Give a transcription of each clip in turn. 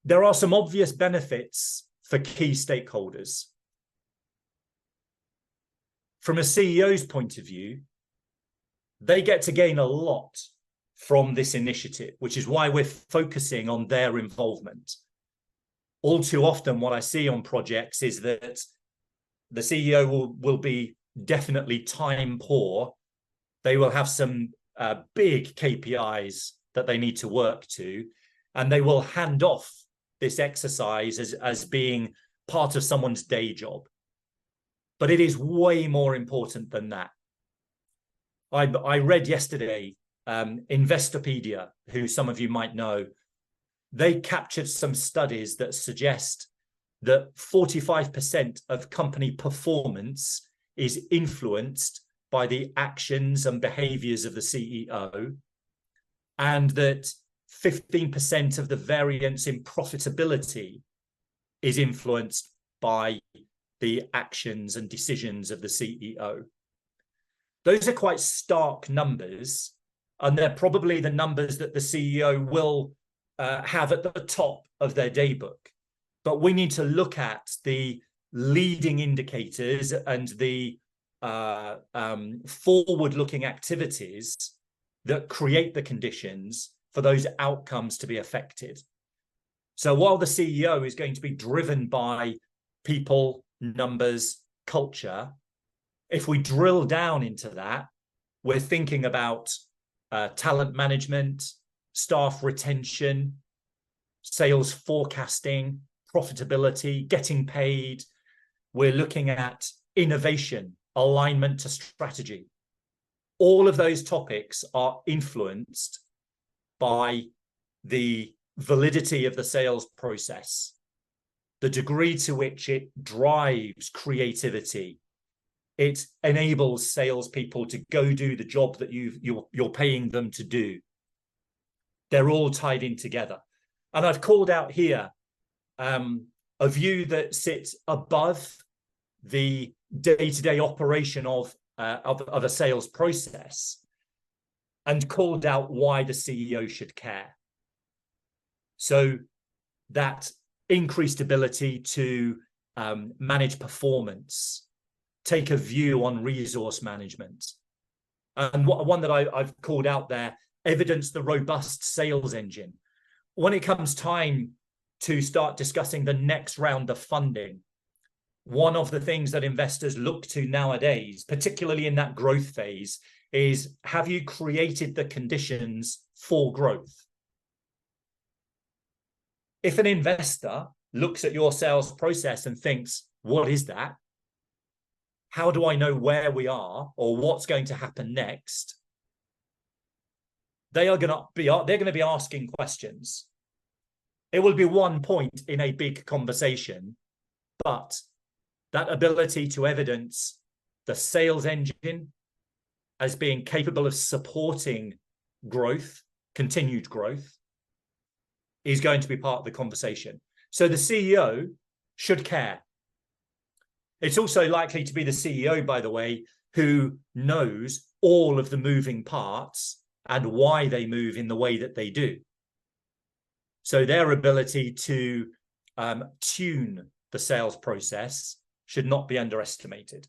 There are some obvious benefits for key stakeholders. From a CEO's point of view, they get to gain a lot from this initiative, which is why we're focusing on their involvement. All too often, what I see on projects is that the CEO will be definitely time poor. They will have some big KPIs that they need to work to, and they will hand off this exercise as being part of someone's day job. But it is way more important than that. I read yesterday, Investopedia, who some of you might know, they captured some studies that suggest that 45% of company performance is influenced by the actions and behaviors of the CEO, and that 15% of the variance in profitability is influenced by the actions and decisions of the CEO. Those are quite stark numbers, and they're probably the numbers that the CEO will have at the top of their daybook. But we need to look at the leading indicators and the forward-looking activities that create the conditions for those outcomes to be affected. So while the CEO is going to be driven by people, numbers, culture, if we drill down into that, we're thinking about talent management, staff retention, sales forecasting, profitability, getting paid. We're looking at innovation, alignment to strategy. All of those topics are influenced by the validity of the sales process, the degree to which it drives creativity. It enables salespeople to go do the job that you're paying them to do. They're all tied in together. And I've called out here a view that sits above the day-to-day operation of a sales process, and called out why the CEO should care. So that increased ability to manage performance, take a view on resource management. And one that I've called out there, evidence the robust sales engine. When it comes time to start discussing the next round of funding, one of the things that investors look to nowadays, particularly in that growth phase, is, have you created the conditions for growth? If an investor looks at your sales process and thinks, what is that? How do I know where we are or what's going to happen next? They're going to be asking questions. It will be one point in a big conversation, but that ability to evidence the sales engine as being capable of supporting growth, continued growth, is going to be part of the conversation. So the CEO should care. It's also likely to be the CEO, by the way, who knows all of the moving parts and why they move in the way that they do. So their ability to tune the sales process should not be underestimated.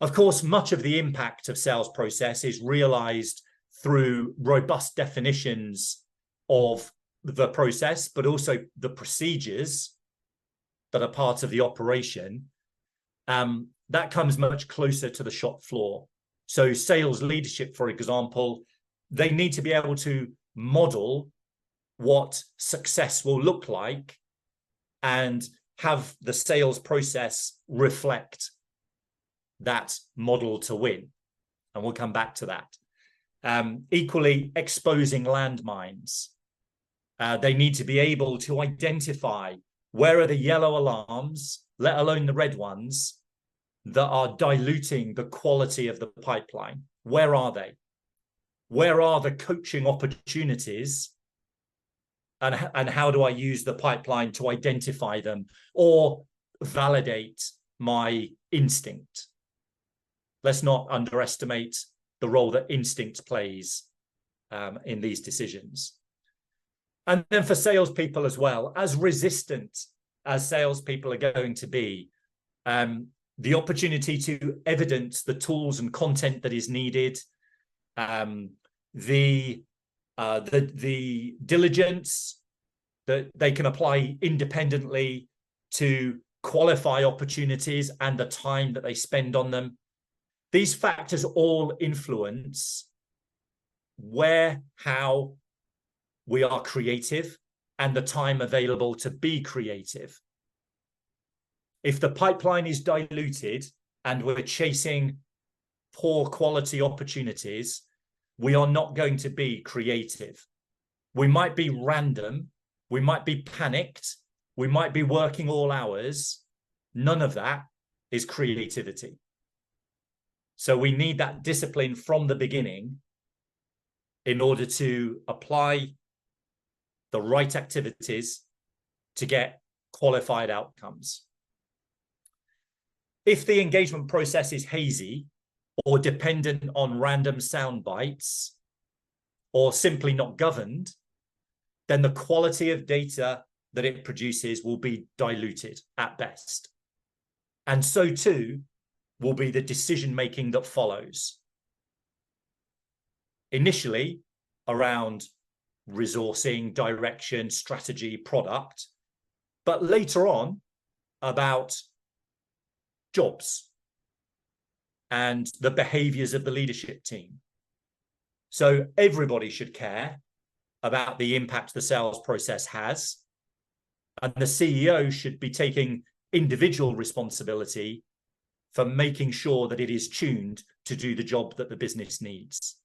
Of course, much of the impact of sales process is realized through robust definitions of the process, but also the procedures that are part of the operation. That comes much closer to the shop floor. So sales leadership, for example, they need to be able to model what success will look like and have the sales process reflect that model to win. And we'll come back to that. Equally, exposing landmines. They need to be able to identify where are the yellow alarms, let alone the red ones, that are diluting the quality of the pipeline. Where are they? Where are the coaching opportunities? And how do I use the pipeline to identify them or validate my instinct? Let's not underestimate the role that instinct plays in these decisions. And then for salespeople as well, as resistant as salespeople are going to be, the opportunity to evidence the tools and content that is needed, the diligence that they can apply independently to qualify opportunities and the time that they spend on them. These factors all influence where, how we are creative and the time available to be creative. If the pipeline is diluted and we're chasing poor quality opportunities, we are not going to be creative. We might be random, we might be panicked, we might be working all hours. None of that is creativity. So we need that discipline from the beginning in order to apply the right activities to get qualified outcomes. If the engagement process is hazy or dependent on random sound bites or simply not governed, then the quality of data that it produces will be diluted at best. And so too will be the decision-making that follows. Initially, around resourcing, direction, strategy, product, but later on about jobs and the behaviors of the leadership team. So everybody should care about the impact the sales process has, and the CEO should be taking individual responsibility for making sure that it is tuned to do the job that the business needs.